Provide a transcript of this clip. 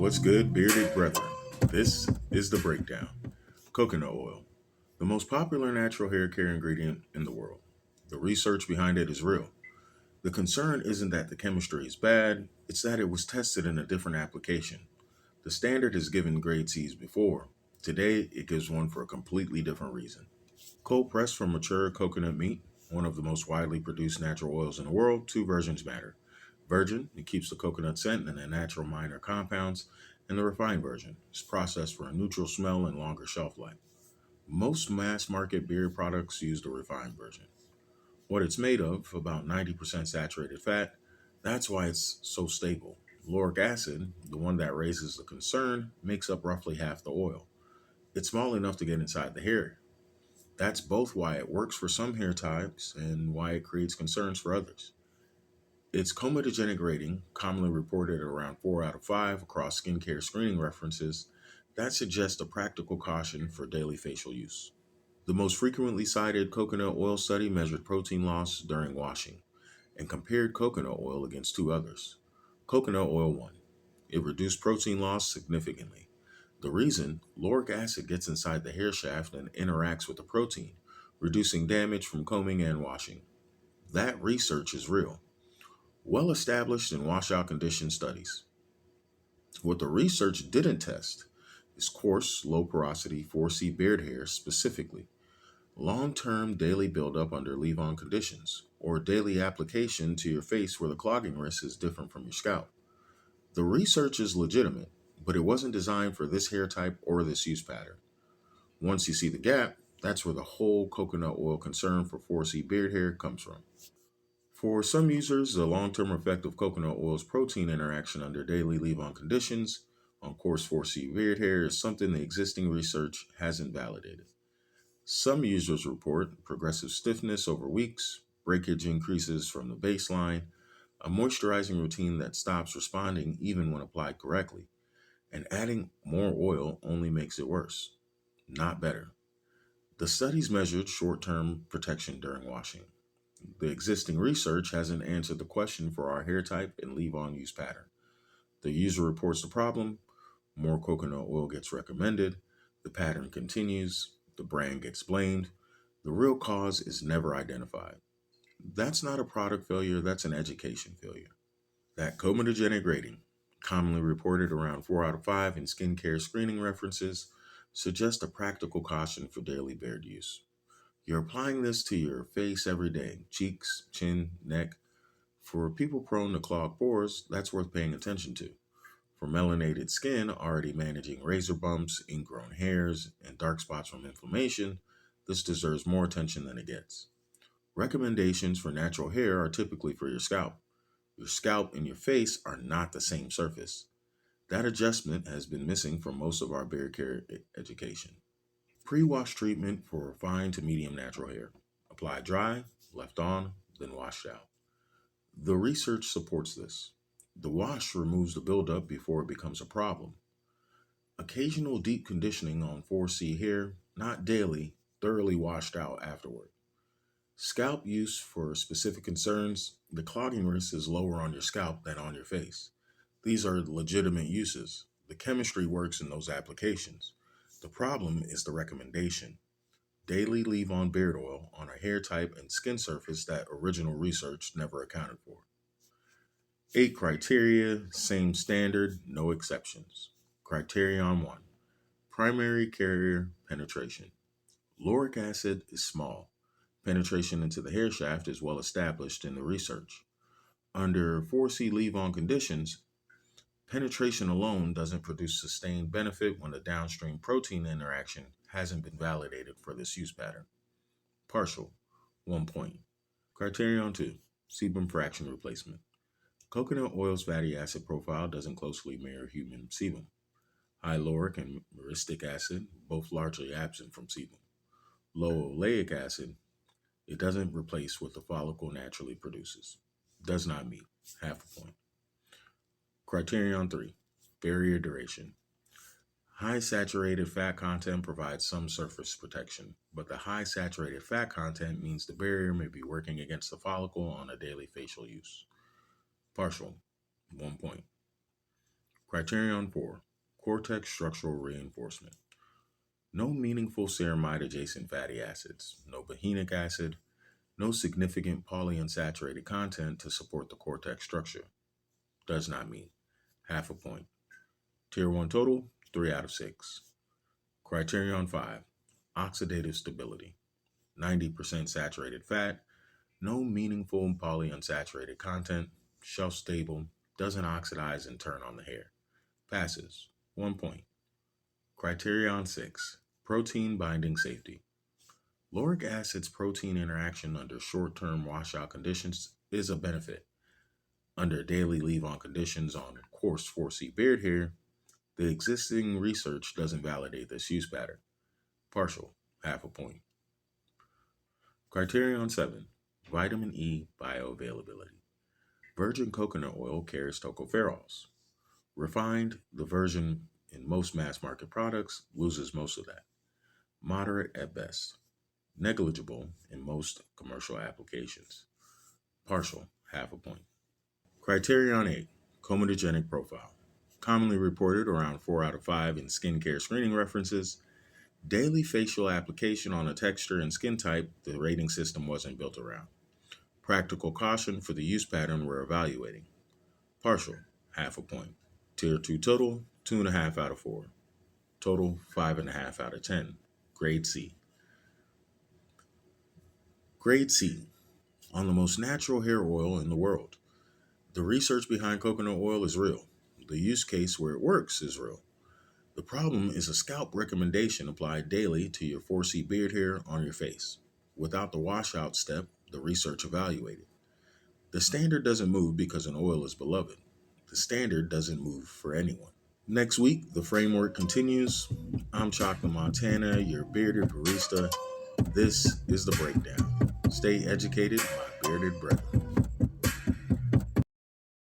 What's good, bearded brethren? This is the breakdown. Coconut oil, the most popular natural hair care ingredient in the world. The research behind it is real. The concern isn't that the chemistry is bad, it's that it was tested in a different application. The standard has given grade C's before. Today, it gives one for a completely different reason. Cold pressed from mature coconut meat, one of the most widely produced natural oils in the world, two versions matter. Virgin, it keeps the coconut scent and the natural minor compounds, and the refined version is processed for a neutral smell and longer shelf life. Most mass market beard products use the refined version. What it's made of, about 90% saturated fat, that's why it's so stable. Lauric acid, the one that raises the concern, makes up roughly half the oil. It's small enough to get inside the hair. That's both why it works for some hair types and why it creates concerns for others. Its comedogenic rating, commonly reported at around 4 out of 5 across skincare screening references, that suggests a practical caution for daily facial use. The most frequently cited coconut oil study measured protein loss during washing and compared coconut oil against two others. Coconut oil won. It reduced protein loss significantly. The reason, lauric acid gets inside the hair shaft and interacts with the protein, reducing damage from combing and washing. That research is real, well established in washout condition studies. What the research didn't test is coarse, low porosity 4C beard hair specifically, long term daily buildup under leave on conditions, or daily application to your face where the clogging risk is different from your scalp. The research is legitimate, but it wasn't designed for this hair type or this use pattern. Once you see the gap, that's where the whole coconut oil concern for 4C beard hair comes from. For some users, the long term effect of coconut oil's protein interaction under daily leave on conditions on coarse 4C beard hair is something the existing research hasn't validated. Some users report progressive stiffness over weeks, breakage increases from the baseline, a moisturizing routine that stops responding even when applied correctly, and adding more oil only makes it worse, not better. The studies measured short term protection during washing. The existing research hasn't answered the question for our hair type and leave on use pattern. The user reports the problem, more coconut oil gets recommended, the pattern continues, the brand gets blamed, the real cause is never identified. That's not a product failure, that's an education failure. That comedogenic rating, commonly reported around 4 out of 5 in skincare screening references, suggests a practical caution for daily beard use. You're applying this to your face every day, cheeks, chin, neck. For people prone to clogged pores, that's worth paying attention to. For melanated skin already managing razor bumps, ingrown hairs, and dark spots from inflammation, this deserves more attention than it gets. Recommendations for natural hair are typically for your scalp. Your scalp and your face are not the same surface. That adjustment has been missing from most of our beard care education. Pre-wash treatment for fine to medium natural hair. Apply dry, left on, then washed out. The research supports this. The wash removes the buildup before it becomes a problem. Occasional deep conditioning on 4C hair, not daily, thoroughly washed out afterward. Scalp use for specific concerns, the clogging risk is lower on your scalp than on your face. These are legitimate uses. The chemistry works in those applications. The problem is the recommendation. Daily leave on beard oil on a hair type and skin surface that original research never accounted for. 8 criteria, same standard, no exceptions. Criterion 1. Primary carrier penetration. Lauric acid is small. Penetration into the hair shaft is well established in the research. Under 4C leave-on conditions, penetration alone doesn't produce sustained benefit when the downstream protein interaction hasn't been validated for this use pattern. Partial, 1 point. Criterion 2. Sebum fraction replacement. Coconut oil's fatty acid profile doesn't closely mirror human sebum. High lauric and myristic acid, both largely absent from sebum. Low oleic acid, it doesn't replace what the follicle naturally produces. Does not meet, half a point. Criterion 3. Barrier duration. High saturated fat content provides some surface protection, but the high saturated fat content means the barrier may be working against the follicle on a daily facial use. Partial, 1 point. Criterion 4. Cortex structural reinforcement. No meaningful ceramide adjacent fatty acids, no bohenic acid, no significant polyunsaturated content to support the cortex structure. Does not meet. Half a point. Tier 1 total, 3 out of 6. Criterion 5. Oxidative stability. 90% saturated fat, no meaningful polyunsaturated content, shelf stable, doesn't oxidize and turn on the hair. Passes. 1 point. Criterion 6. Protein binding safety. Lauric acid's protein interaction under short-term washout conditions is a benefit. Under daily leave-on conditions on coarse 4C beard hair, the existing research doesn't validate this use pattern. Partial, half a point. Criterion 7. Vitamin E bioavailability. Virgin coconut oil carries tocopherols. Refined, the version in most mass market products, loses most of that. Moderate at best. Negligible in most commercial applications. Partial, half a point. Criterion 8. Comedogenic profile. Commonly reported around 4 out of 5 in skincare screening references. Daily facial application on a texture and skin type the rating system wasn't built around. Practical caution for the use pattern we're evaluating. Partial, half a point. Tier 2 total, 2.5 out of 4. Total, 5.5 out of 10. Grade C. Grade C. On the most natural hair oil in the world. The research behind coconut oil is real. The use case where it works is real. The problem is a scalp recommendation applied daily to your 4C beard hair on your face. Without the washout step, the research evaluated. The standard doesn't move because an oil is beloved. The standard doesn't move for anyone. Next week, the framework continues. I'm Chocolate Montana, your bearded barista. This is The Breakdown. Stay educated, my bearded brethren.